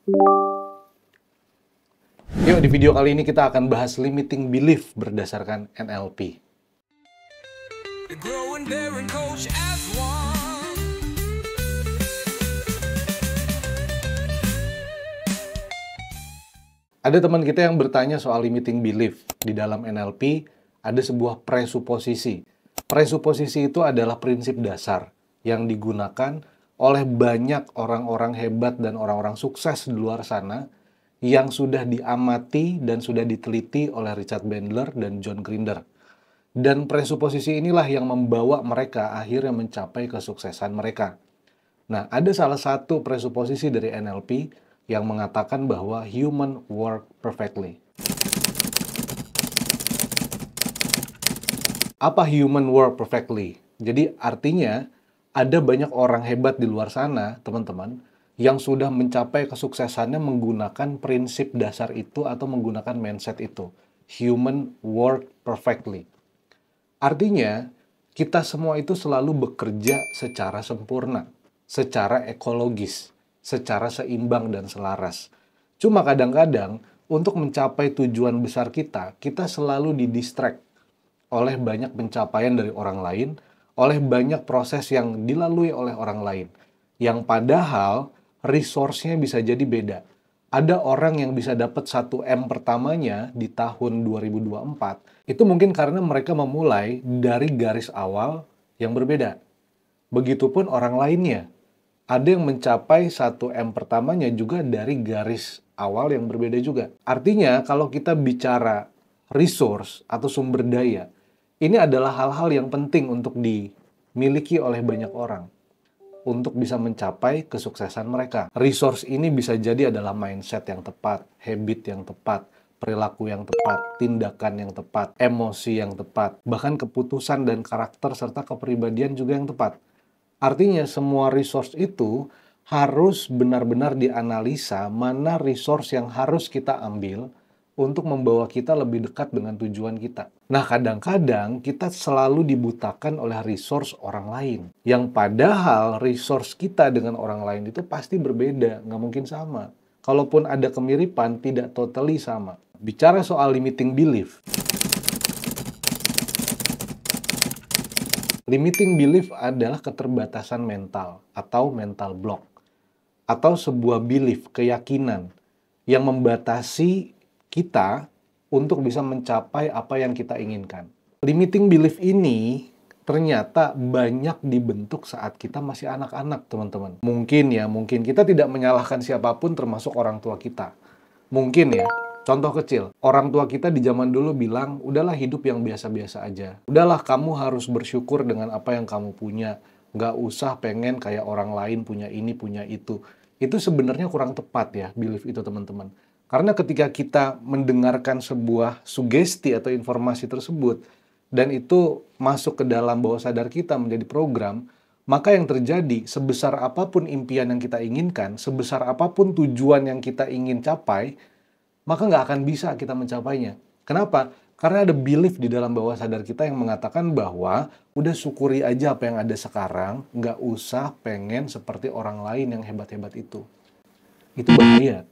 Yuk, di video kali ini kita akan bahas limiting belief berdasarkan NLP. Ada teman kita yang bertanya soal limiting belief. Di dalam NLP, ada sebuah presuposisi. Presuposisi itu adalah prinsip dasar yang digunakan oleh banyak orang-orang hebat dan orang-orang sukses di luar sana yang sudah diamati dan sudah diteliti oleh Richard Bandler dan John Grinder. Dan presuposisi inilah yang membawa mereka akhirnya mencapai kesuksesan mereka. Nah, ada salah satu presuposisi dari NLP yang mengatakan bahwa human work perfectly. Apa human work perfectly? Jadi artinya ada banyak orang hebat di luar sana, teman-teman, yang sudah mencapai kesuksesannya menggunakan prinsip dasar itu atau menggunakan mindset itu. Human work perfectly. Artinya, kita semua itu selalu bekerja secara sempurna, secara ekologis, secara seimbang dan selaras. Cuma kadang-kadang, untuk mencapai tujuan besar kita selalu didistract oleh banyak pencapaian dari orang lain, oleh banyak proses yang dilalui oleh orang lain. Yang padahal, resource-nya bisa jadi beda. Ada orang yang bisa dapat 1M pertamanya di tahun 2024, itu mungkin karena mereka memulai dari garis awal yang berbeda. Begitupun orang lainnya. Ada yang mencapai 1M pertamanya juga dari garis awal yang berbeda juga. Artinya, kalau kita bicara resource atau sumber daya, ini adalah hal-hal yang penting untuk dimiliki oleh banyak orang untuk bisa mencapai kesuksesan mereka. Resource ini bisa jadi adalah mindset yang tepat, habit yang tepat, perilaku yang tepat, tindakan yang tepat, emosi yang tepat, bahkan keputusan dan karakter serta kepribadian juga yang tepat. Artinya semua resource itu harus benar-benar dianalisa mana resource yang harus kita ambil untuk membawa kita lebih dekat dengan tujuan kita. Nah, kadang-kadang kita selalu dibutakan oleh resource orang lain. Yang padahal resource kita dengan orang lain itu pasti berbeda, nggak mungkin sama. Kalaupun ada kemiripan, tidak totally sama. Bicara soal limiting belief, limiting belief adalah keterbatasan mental atau mental block. Atau sebuah belief, keyakinan yang membatasi kita untuk bisa mencapai apa yang kita inginkan. Limiting belief ini ternyata banyak dibentuk saat kita masih anak-anak, teman-teman. Mungkin kita tidak menyalahkan siapapun termasuk orang tua kita. Mungkin ya, contoh kecil, orang tua kita di zaman dulu bilang, udahlah hidup yang biasa-biasa aja. Udahlah kamu harus bersyukur dengan apa yang kamu punya. Nggak usah pengen kayak orang lain punya ini, punya itu. Itu sebenarnya kurang tepat ya, belief itu teman-teman. Karena ketika kita mendengarkan sebuah sugesti atau informasi tersebut, dan itu masuk ke dalam bawah sadar kita menjadi program, maka yang terjadi, sebesar apapun impian yang kita inginkan, sebesar apapun tujuan yang kita ingin capai, maka nggak akan bisa kita mencapainya. Kenapa? Karena ada belief di dalam bawah sadar kita yang mengatakan bahwa udah syukuri aja apa yang ada sekarang, nggak usah pengen seperti orang lain yang hebat-hebat itu. Itu bahaya.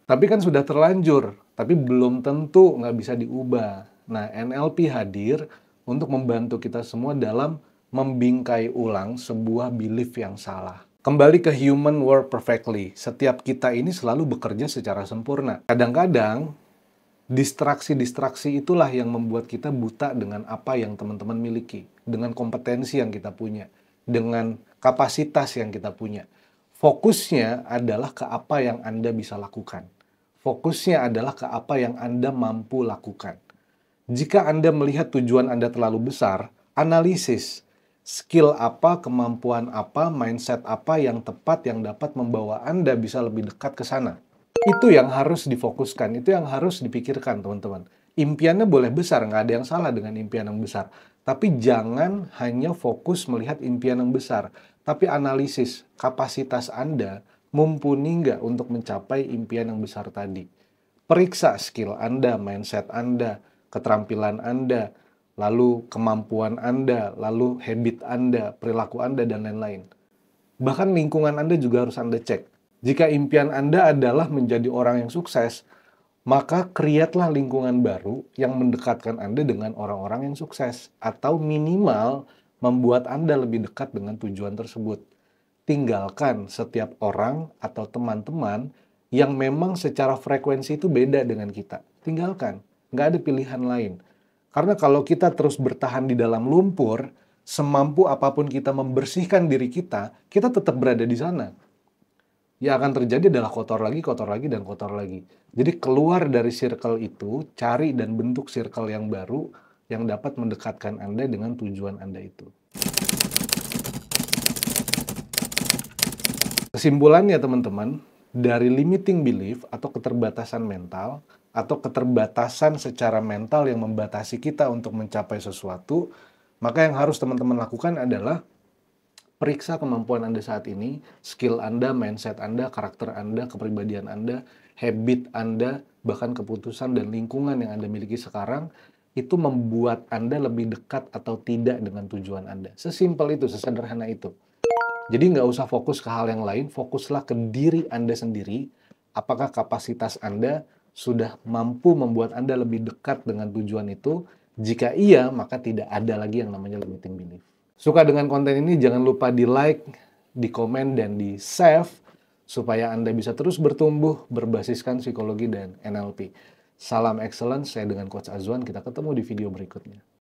Tapi kan sudah terlanjur, tapi belum tentu nggak bisa diubah. Nah, NLP hadir untuk membantu kita semua dalam membingkai ulang sebuah belief yang salah. Kembali ke human work perfectly. Setiap kita ini selalu bekerja secara sempurna. Kadang-kadang, distraksi-distraksi itulah yang membuat kita buta dengan apa yang teman-teman miliki. Dengan kompetensi yang kita punya. Dengan kapasitas yang kita punya. Fokusnya adalah ke apa yang Anda bisa lakukan. Fokusnya adalah ke apa yang Anda mampu lakukan. Jika Anda melihat tujuan Anda terlalu besar, analisis skill apa, kemampuan apa, mindset apa yang tepat yang dapat membawa Anda bisa lebih dekat ke sana. Itu yang harus difokuskan, itu yang harus dipikirkan teman-teman. Impiannya boleh besar, nggak ada yang salah dengan impian yang besar. Tapi jangan hanya fokus melihat impian yang besar, tapi analisis kapasitas Anda mumpuni nggak untuk mencapai impian yang besar tadi. Periksa skill Anda, mindset Anda, keterampilan Anda, lalu kemampuan Anda, lalu habit Anda, perilaku Anda, dan lain-lain. Bahkan lingkungan Anda juga harus Anda cek. Jika impian Anda adalah menjadi orang yang sukses, maka create-lah lingkungan baru yang mendekatkan Anda dengan orang-orang yang sukses, atau minimal membuat Anda lebih dekat dengan tujuan tersebut. Tinggalkan setiap orang atau teman-teman yang memang secara frekuensi itu beda dengan kita. Tinggalkan, nggak ada pilihan lain. Karena kalau kita terus bertahan di dalam lumpur, semampu apapun kita membersihkan diri kita tetap berada di sana. Yang akan terjadi adalah kotor lagi, dan kotor lagi. Jadi keluar dari circle itu, cari dan bentuk circle yang baru yang dapat mendekatkan Anda dengan tujuan Anda itu. Kesimpulannya teman-teman, dari limiting belief atau keterbatasan mental, atau keterbatasan secara mental yang membatasi kita untuk mencapai sesuatu, maka yang harus teman-teman lakukan adalah periksa kemampuan Anda saat ini, skill Anda, mindset Anda, karakter Anda, kepribadian Anda, habit Anda, bahkan keputusan dan lingkungan yang Anda miliki sekarang, itu membuat Anda lebih dekat atau tidak dengan tujuan Anda. Sesimpel itu, sesederhana itu. Jadi nggak usah fokus ke hal yang lain, fokuslah ke diri Anda sendiri. Apakah kapasitas Anda sudah mampu membuat Anda lebih dekat dengan tujuan itu? Jika iya, maka tidak ada lagi yang namanya limiting belief. Suka dengan konten ini, jangan lupa di-like, di-komen, dan di-save supaya Anda bisa terus bertumbuh berbasiskan psikologi dan NLP. Salam excellence, saya dengan Coach Azwan. Kita ketemu di video berikutnya.